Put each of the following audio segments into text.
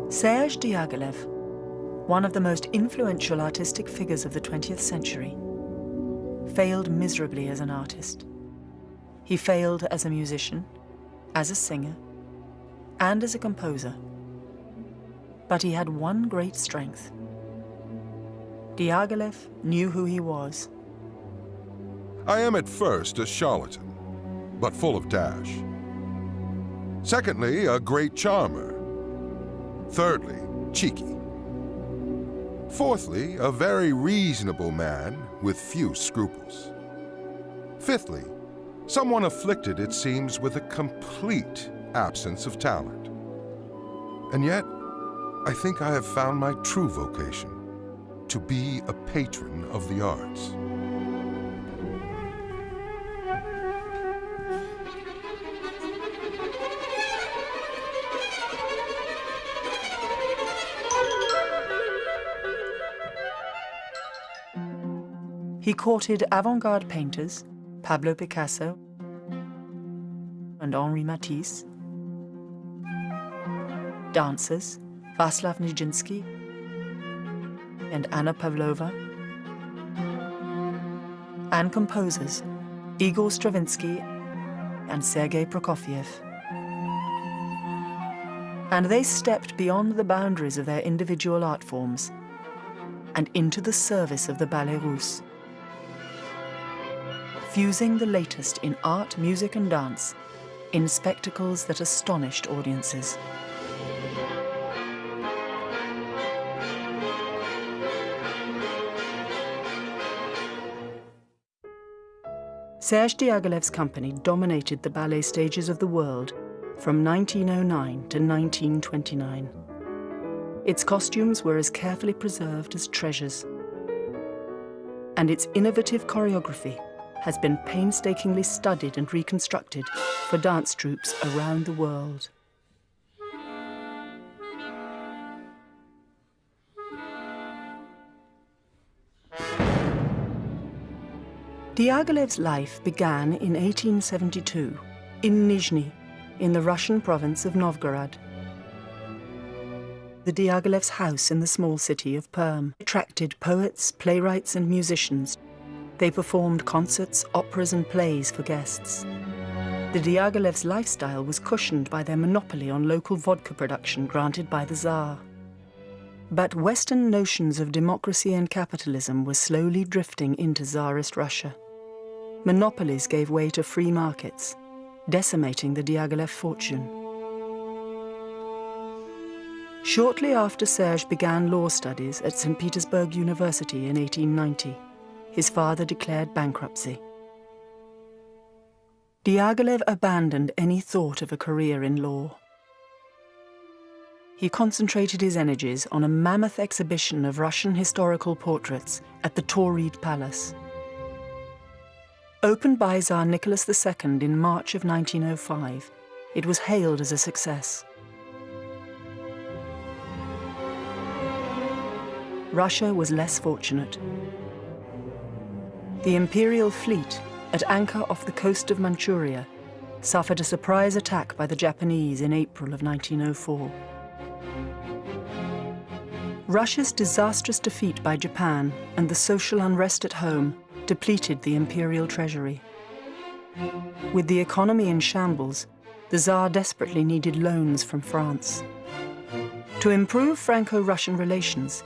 Serge Diaghilev, one of the most influential artistic figures of the 20th century, failed miserably as an artist. He failed as a musician, as a singer, and as a composer. But he had one great strength. Diaghilev knew who he was. I am at first a charlatan, but full of dash. Secondly, a great charmer. Thirdly, cheeky. Fourthly, a very reasonable man with few scruples. Fifthly, someone afflicted, it seems, with a complete absence of talent. And yet, I think I have found my true vocation, to be a patron of the arts. He courted avant-garde painters, Pablo Picasso and Henri Matisse, dancers, Václav Nijinsky and Anna Pavlova, and composers, Igor Stravinsky and Sergei Prokofiev. And they stepped beyond the boundaries of their individual art forms and into the service of the Ballets Russes, fusing the latest in art, music and dance in spectacles that astonished audiences. Serge Diaghilev's company dominated the ballet stages of the world from 1909 to 1929. Its costumes were as carefully preserved as treasures, and its innovative choreography has been painstakingly studied and reconstructed for dance troupes around the world. Diaghilev's life began in 1872 in Nizhny, in the Russian province of Novgorod. The Diaghilev's house in the small city of Perm attracted poets, playwrights and musicians. They performed concerts, operas and plays for guests. The Diaghilev's lifestyle was cushioned by their monopoly on local vodka production granted by the Tsar. But Western notions of democracy and capitalism were slowly drifting into Tsarist Russia. Monopolies gave way to free markets, decimating the Diaghilev fortune. Shortly after Serge began law studies at St. Petersburg University in 1890, his father declared bankruptcy. Diaghilev abandoned any thought of a career in law. He concentrated his energies on a mammoth exhibition of Russian historical portraits at the Tauride Palace. Opened by Tsar Nicholas II in March of 1905, it was hailed as a success. Russia was less fortunate. The imperial fleet, at anchor off the coast of Manchuria, suffered a surprise attack by the Japanese in April of 1904. Russia's disastrous defeat by Japan and the social unrest at home depleted the imperial treasury. With the economy in shambles, the Tsar desperately needed loans from France. To improve Franco-Russian relations,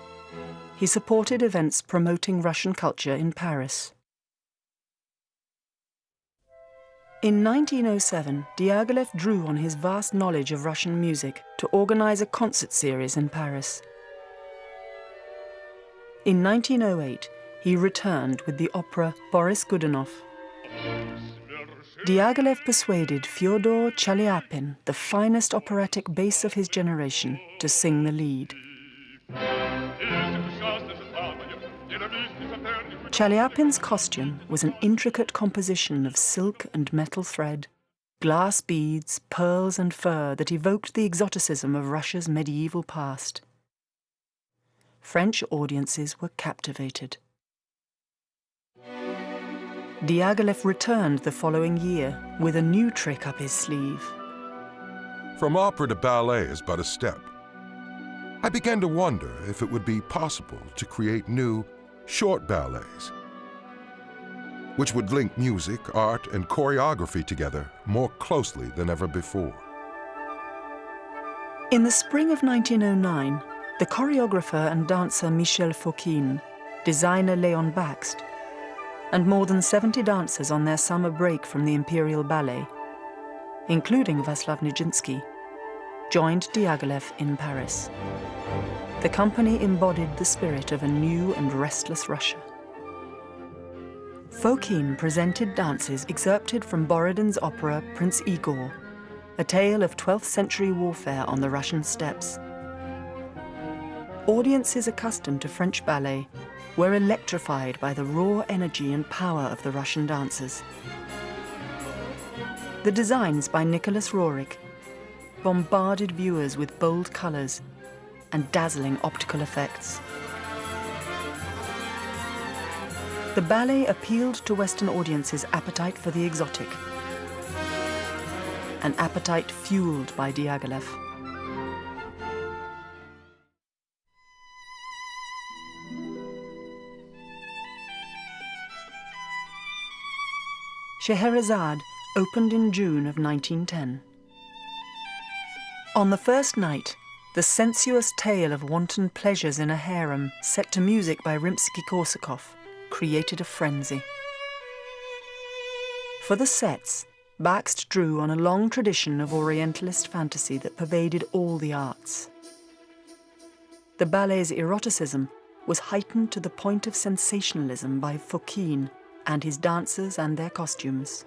he supported events promoting Russian culture in Paris. In 1907, Diaghilev drew on his vast knowledge of Russian music to organize a concert series in Paris. In 1908, he returned with the opera Boris Godunov. Diaghilev persuaded Fyodor Chaliapin, the finest operatic bass of his generation, to sing the lead. Chaliapin's costume was an intricate composition of silk and metal thread, glass beads, pearls and fur that evoked the exoticism of Russia's medieval past. French audiences were captivated. Diaghilev returned the following year with a new trick up his sleeve. From opera to ballet is but a step. I began to wonder if it would be possible to create new, short ballets, which would link music, art, and choreography together more closely than ever before. In the spring of 1909, the choreographer and dancer Michel Fokine, designer Leon Bakst, and more than 70 dancers on their summer break from the Imperial Ballet, including Václav Nijinsky, joined Diaghilev in Paris. The company embodied the spirit of a new and restless Russia. Fokine presented dances excerpted from Borodin's opera Prince Igor, a tale of 12th century warfare on the Russian steppes. Audiences accustomed to French ballet were electrified by the raw energy and power of the Russian dancers. The designs by Nicholas Roerich bombarded viewers with bold colors and dazzling optical effects. The ballet appealed to Western audiences' appetite for the exotic, an appetite fueled by Diaghilev. Scheherazade opened in June of 1910. On the first night, the sensuous tale of wanton pleasures in a harem, set to music by Rimsky-Korsakov, created a frenzy. For the sets, Bakst drew on a long tradition of Orientalist fantasy that pervaded all the arts. The ballet's eroticism was heightened to the point of sensationalism by Fokine and his dancers and their costumes.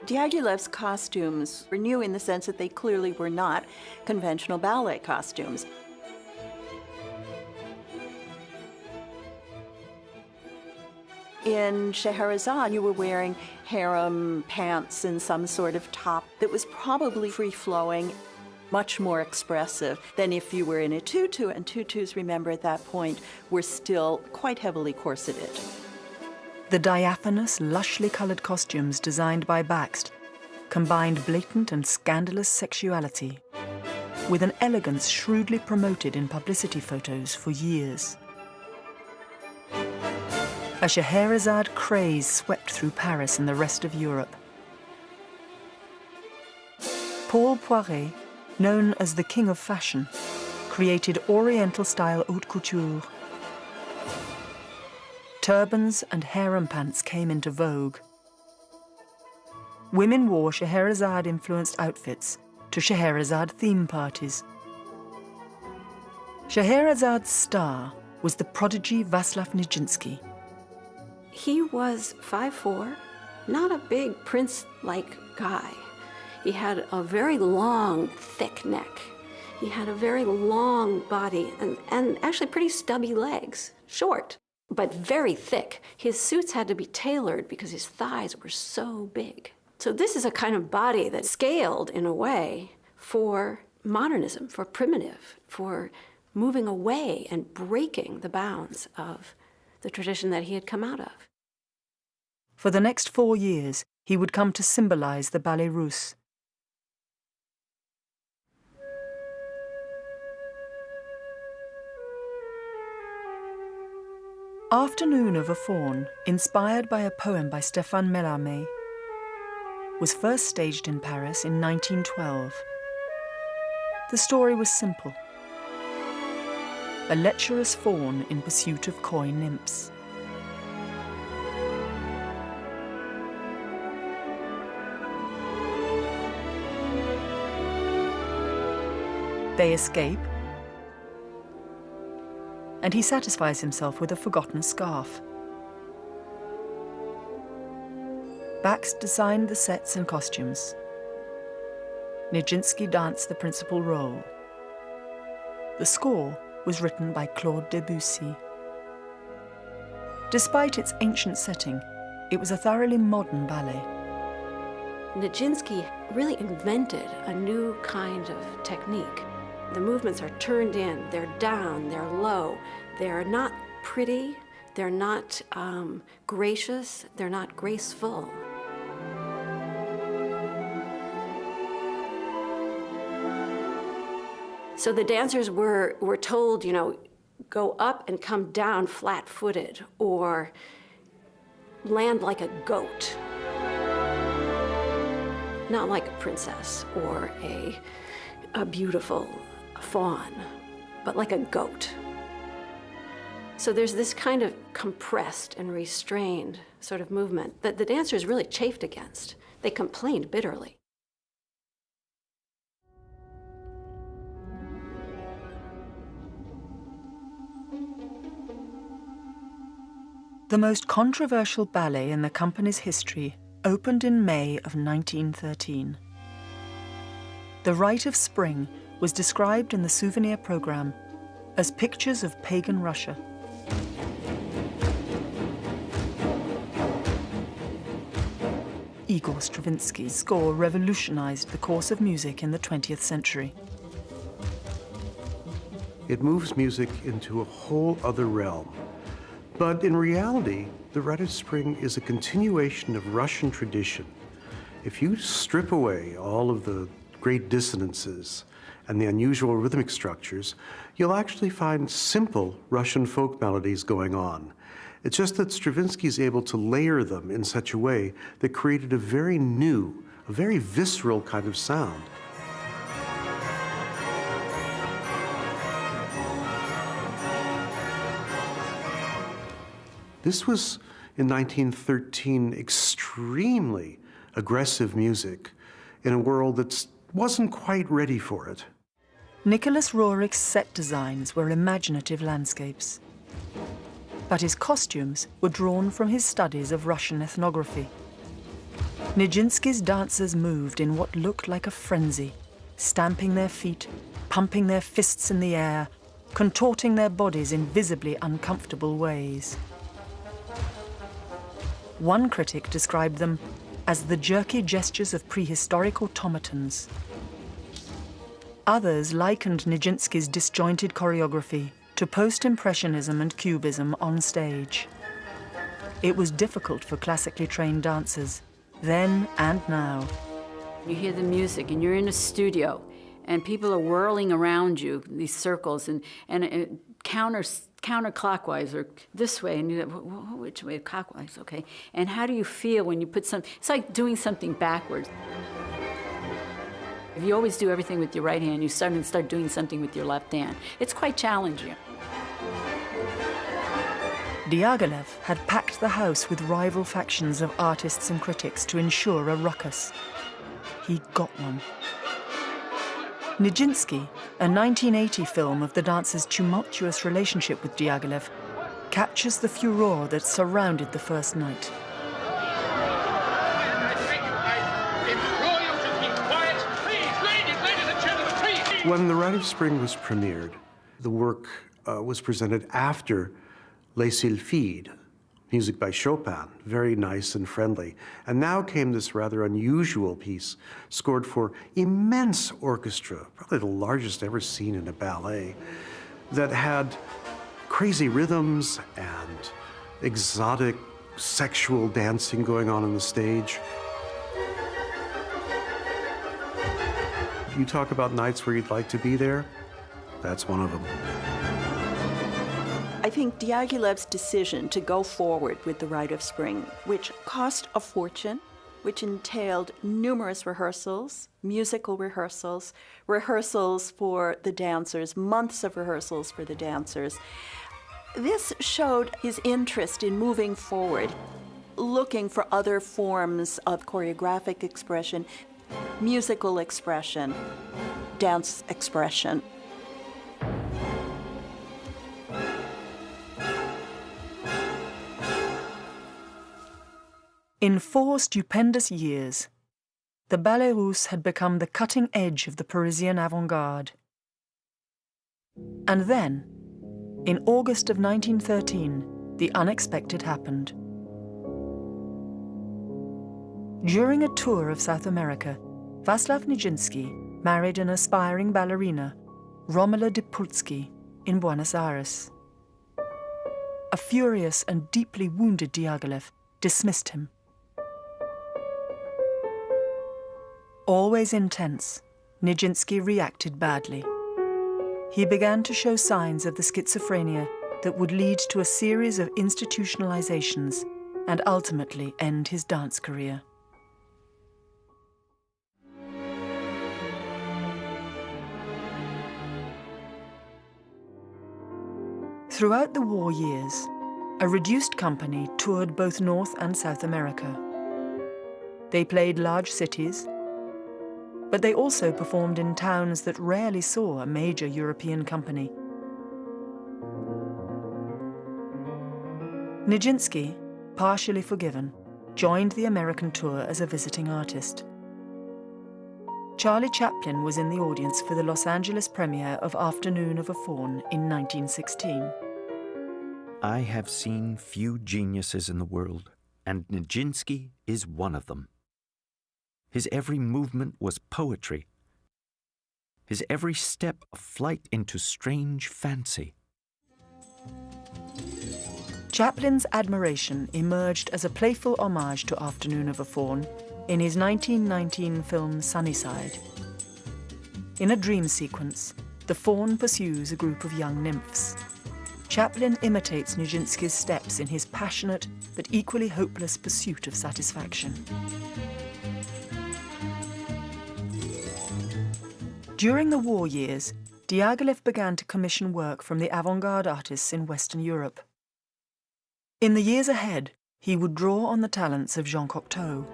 Diaghilev's costumes were new in the sense that they clearly were not conventional ballet costumes. In Scheherazade, you were wearing harem pants and some sort of top that was probably free-flowing, much more expressive than if you were in a tutu, and tutus, remember at that point, were still quite heavily corseted. The diaphanous, lushly colored costumes designed by Bakst combined blatant and scandalous sexuality with an elegance shrewdly promoted in publicity photos for years. A Scheherazade craze swept through Paris and the rest of Europe. Paul Poiret, known as the King of Fashion, created Oriental-style haute couture. Turbans and harem pants came into vogue. Women wore Scheherazade-influenced outfits to Scheherazade theme parties. Scheherazade's star was the prodigy Václav Nijinsky. He was 5'4", not a big prince-like guy. He had a very long, thick neck. He had a very long body and actually pretty stubby legs, short, but very thick. His suits had to be tailored because his thighs were so big. So this is a kind of body that scaled in a way for modernism, for primitive, for moving away and breaking the bounds of the tradition that he had come out of. For the next 4 years, he would come to symbolize the Ballet Russe. Afternoon of a Faun, inspired by a poem by Stéphane Mallarmé, was first staged in Paris in 1912. The story was simple. A lecherous faun in pursuit of coy nymphs. They escape, and he satisfies himself with a forgotten scarf. Bakst designed the sets and costumes. Nijinsky danced the principal role. The score was written by Claude Debussy. Despite its ancient setting, it was a thoroughly modern ballet. Nijinsky really invented a new kind of technique. The movements are turned in, they're down, they're low. They're not pretty, they're not gracious, they're not graceful. So the dancers were told, you know, go up and come down flat-footed, or land like a goat. Not like a princess or a beautiful fawn, but like a goat. So there's this kind of compressed and restrained sort of movement that the dancers really chafed against. They complained bitterly. The most controversial ballet in the company's history opened in May of 1913. The Rite of Spring was described in the souvenir program as pictures of pagan Russia. Igor Stravinsky's score revolutionized the course of music in the 20th century. It moves music into a whole other realm. But in reality, the Rite of Spring is a continuation of Russian tradition. If you strip away all of the great dissonances and the unusual rhythmic structures, you'll actually find simple Russian folk melodies going on. It's just that Stravinsky is able to layer them in such a way that created a very new, a very visceral kind of sound. This was, in 1913, extremely aggressive music in a world that wasn't quite ready for it. Nicholas Roerich's set designs were imaginative landscapes, but his costumes were drawn from his studies of Russian ethnography. Nijinsky's dancers moved in what looked like a frenzy, stamping their feet, pumping their fists in the air, contorting their bodies in visibly uncomfortable ways. One critic described them as the jerky gestures of prehistoric automatons. Others likened Nijinsky's disjointed choreography to post-impressionism and cubism on stage. It was difficult for classically trained dancers, then and now. You hear the music and you're in a studio and people are whirling around you, these circles, and counterclockwise or this way, and you're like, which way? Clockwise, okay. And how do you feel when you put something, it's like doing something backwards. If you always do everything with your right hand, you start doing something with your left hand. It's quite challenging. Diaghilev had packed the house with rival factions of artists and critics to ensure a ruckus. He got one. Nijinsky, a 1980 film of the dancer's tumultuous relationship with Diaghilev, captures the furore that surrounded the first night. When The Rite of Spring was premiered, the work was presented after Les Sylphides, music by Chopin, very nice and friendly. And now came this rather unusual piece, scored for immense orchestra, probably the largest ever seen in a ballet, that had crazy rhythms and exotic sexual dancing going on the stage. You talk about nights where you'd like to be there, that's one of them. I think Diaghilev's decision to go forward with the Rite of Spring, which cost a fortune, which entailed numerous rehearsals, musical rehearsals, rehearsals for the dancers, months of rehearsals for the dancers. This showed his interest in moving forward, looking for other forms of choreographic expression, musical expression, dance expression. In 4 stupendous years, the Ballet Russe had become the cutting edge of the Parisian avant-garde. And then, in August of 1913, the unexpected happened. During a tour of South America, Václav Nijinsky married an aspiring ballerina, Romila Dipulski, in Buenos Aires. A furious and deeply wounded Diaghilev dismissed him. Always intense, Nijinsky reacted badly. he began to show signs of the schizophrenia that would lead to a series of institutionalizations and ultimately end his dance career. Throughout the war years, a reduced company toured both North and South America. They played large cities, but they also performed in towns that rarely saw a major European company. Nijinsky, partially forgiven, joined the American tour as a visiting artist. Charlie Chaplin was in the audience for the Los Angeles premiere of Afternoon of a Faun in 1916. I have seen few geniuses in the world, and Nijinsky is one of them. His every movement was poetry. His every step a flight into strange fancy. Chaplin's admiration emerged as a playful homage to Afternoon of a Faun in his 1919 film Sunnyside. In a dream sequence, the faun pursues a group of young nymphs. Chaplin imitates Nijinsky's steps in his passionate but equally hopeless pursuit of satisfaction. During the war years, Diaghilev began to commission work from the avant-garde artists in Western Europe. In the years ahead, he would draw on the talents of Jean Cocteau.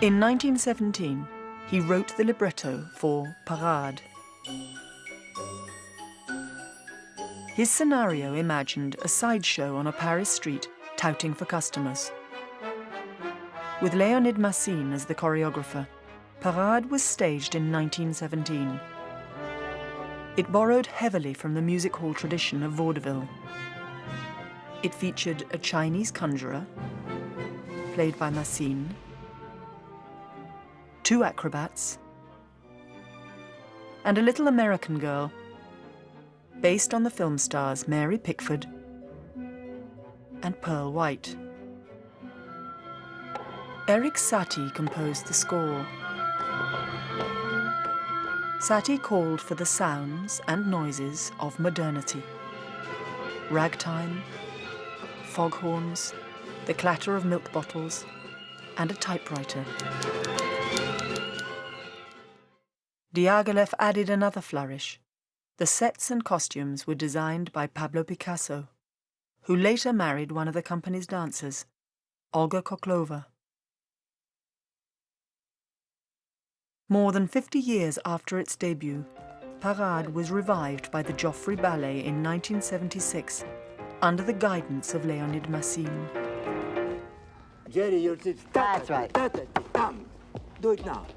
In 1917, he wrote the libretto for Parade. His scenario imagined a sideshow on a Paris street touting for customers. With Leonid Massine as the choreographer, Parade was staged in 1917. It borrowed heavily from the music hall tradition of vaudeville. It featured a Chinese conjurer, played by Massine, 2 acrobats, and a little American girl, based on the film stars Mary Pickford and Pearl White. Erik Satie composed the score. Satie called for the sounds and noises of modernity. Ragtime, foghorns, the clatter of milk bottles, and a typewriter. Diaghilev added another flourish. The sets and costumes were designed by Pablo Picasso, who later married one of the company's dancers, Olga Koklova. More than 50 years after its debut, Parade was revived by the Joffrey Ballet in 1976 under the guidance of Leonid Massine. Jerry, you're... That's right. Do it now.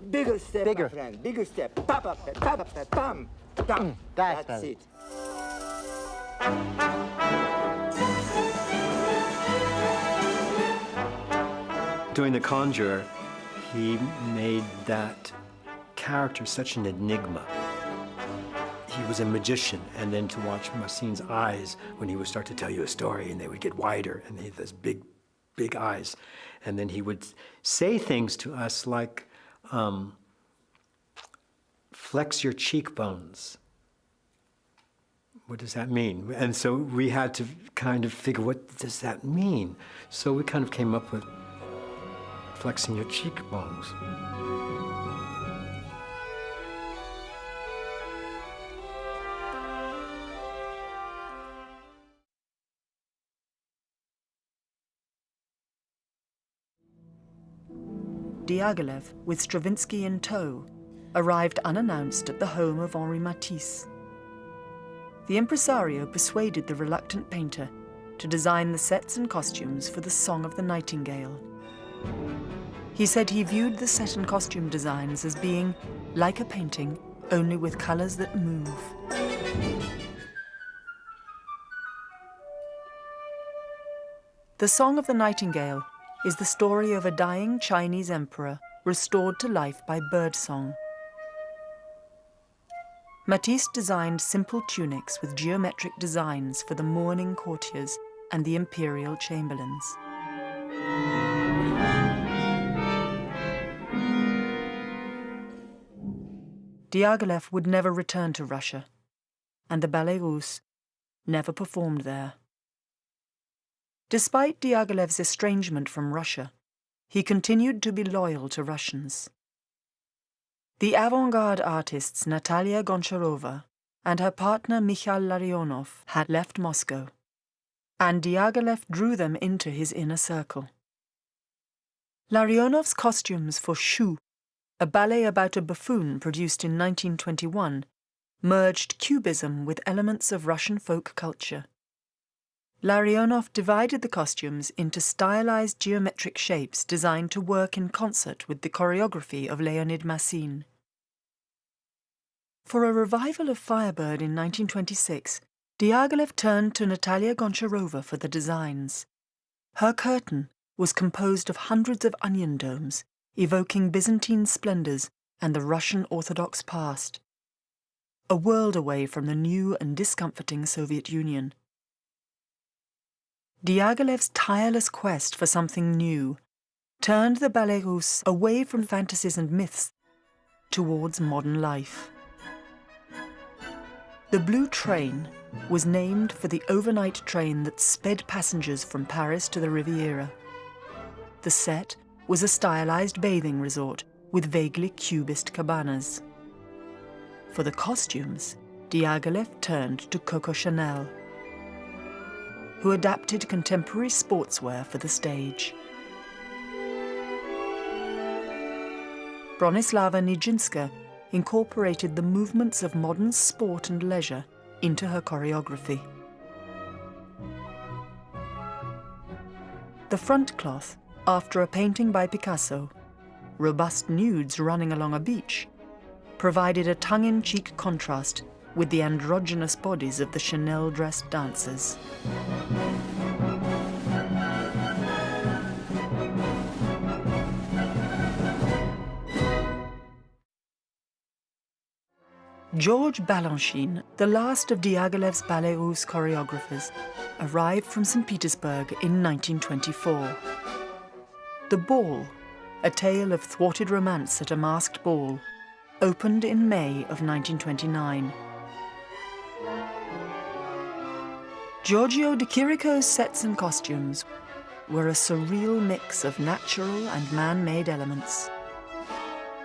Bigger step, Bigger. my friend. Bigger step. Pop up, pam, pam. That's it. Doing The Conjurer, he made that character such an enigma. He was a magician, and then to watch Massine's eyes when he would start to tell you a story, and they would get wider, and he had those big, big eyes. And then he would say things to us like, flex your cheekbones. What does that mean? And so we had to kind of figure, what does that mean? So we kind of came up with flexing your cheekbones. Diaghilev, with Stravinsky in tow, arrived unannounced at the home of Henri Matisse. The impresario persuaded the reluctant painter to design the sets and costumes for the Song of the Nightingale. He said he viewed the set and costume designs as being like a painting, only with colors that move. The Song of the Nightingale is the story of a dying Chinese emperor restored to life by birdsong. Matisse designed simple tunics with geometric designs for the mourning courtiers and the imperial chamberlains. Diaghilev would never return to Russia, and the Ballets Russes never performed there. Despite Diaghilev's estrangement from Russia, he continued to be loyal to Russians. The avant-garde artists Natalia Goncharova and her partner Mikhail Larionov had left Moscow, and Diaghilev drew them into his inner circle. Larionov's costumes for Chou, a ballet about a buffoon produced in 1921, merged cubism with elements of Russian folk culture. Larionov divided the costumes into stylized geometric shapes designed to work in concert with the choreography of Leonid Massine. For a revival of Firebird in 1926, Diaghilev turned to Natalia Goncharova for the designs. Her curtain was composed of hundreds of onion domes, evoking Byzantine splendors and the Russian Orthodox past, a world away from the new and discomforting Soviet Union. Diaghilev's tireless quest for something new turned the Ballets Russes away from fantasies and myths towards modern life. The Blue Train was named for the overnight train that sped passengers from Paris to the Riviera. The set was a stylized bathing resort with vaguely cubist cabanas. For the costumes, Diaghilev turned to Coco Chanel, who adapted contemporary sportswear for the stage. Bronislava Nijinská incorporated the movements of modern sport and leisure into her choreography. The front cloth, after a painting by Picasso, robust nudes running along a beach, provided a tongue-in-cheek contrast with the androgynous bodies of the Chanel-dressed dancers. Georges Balanchine, the last of Diaghilev's Ballets Russes choreographers, arrived from St. Petersburg in 1924. The Ball, a tale of thwarted romance at a masked ball, opened in May of 1929. Giorgio de Chirico's sets and costumes were a surreal mix of natural and man-made elements.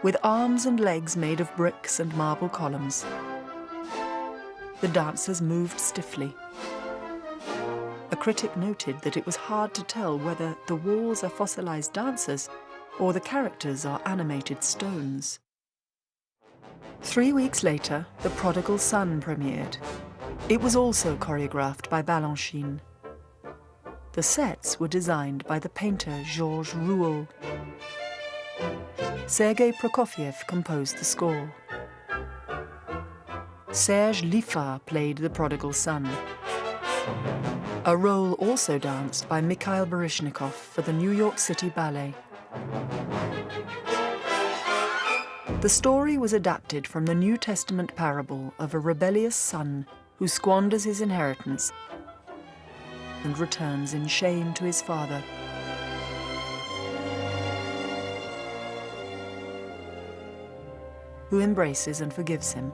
With arms and legs made of bricks and marble columns, the dancers moved stiffly. A critic noted that it was hard to tell whether the walls are fossilized dancers or the characters are animated stones. 3 weeks later, The Prodigal Son premiered. It was also choreographed by Balanchine. The sets were designed by the painter Georges Rouault. Sergei Prokofiev composed the score. Serge Liffard played the prodigal son, a role also danced by Mikhail Baryshnikov for the New York City Ballet. The story was adapted from the New Testament parable of a rebellious son who squanders his inheritance and returns in shame to his father. Who embraces and forgives him.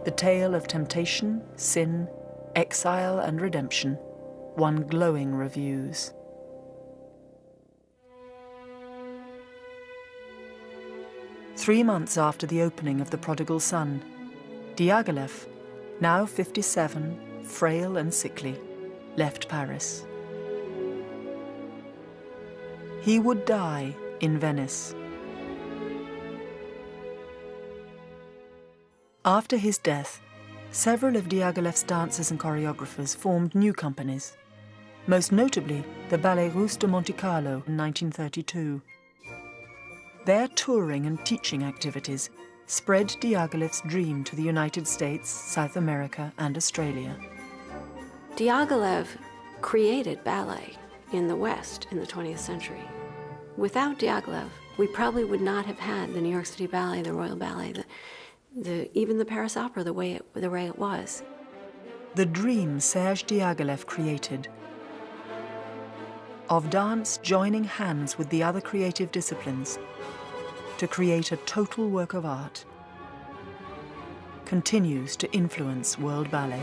The tale of temptation, sin, exile, and redemption won glowing reviews. Three months after the opening of The Prodigal Son, Diaghilev, now 57, frail and sickly, left Paris. He would die in Venice. After his death, several of Diaghilev's dancers and choreographers formed new companies, most notably the Ballets Russes de Monte Carlo in 1932. Their touring and teaching activities spread Diaghilev's dream to the United States, South America, and Australia. Diaghilev created ballet in the West in the 20th century. Without Diaghilev, we probably would not have had the New York City Ballet, the Royal Ballet, even the Paris Opera the way it was. The dream Serge Diaghilev created of dance joining hands with the other creative disciplines to create a total work of art continues to influence world ballet.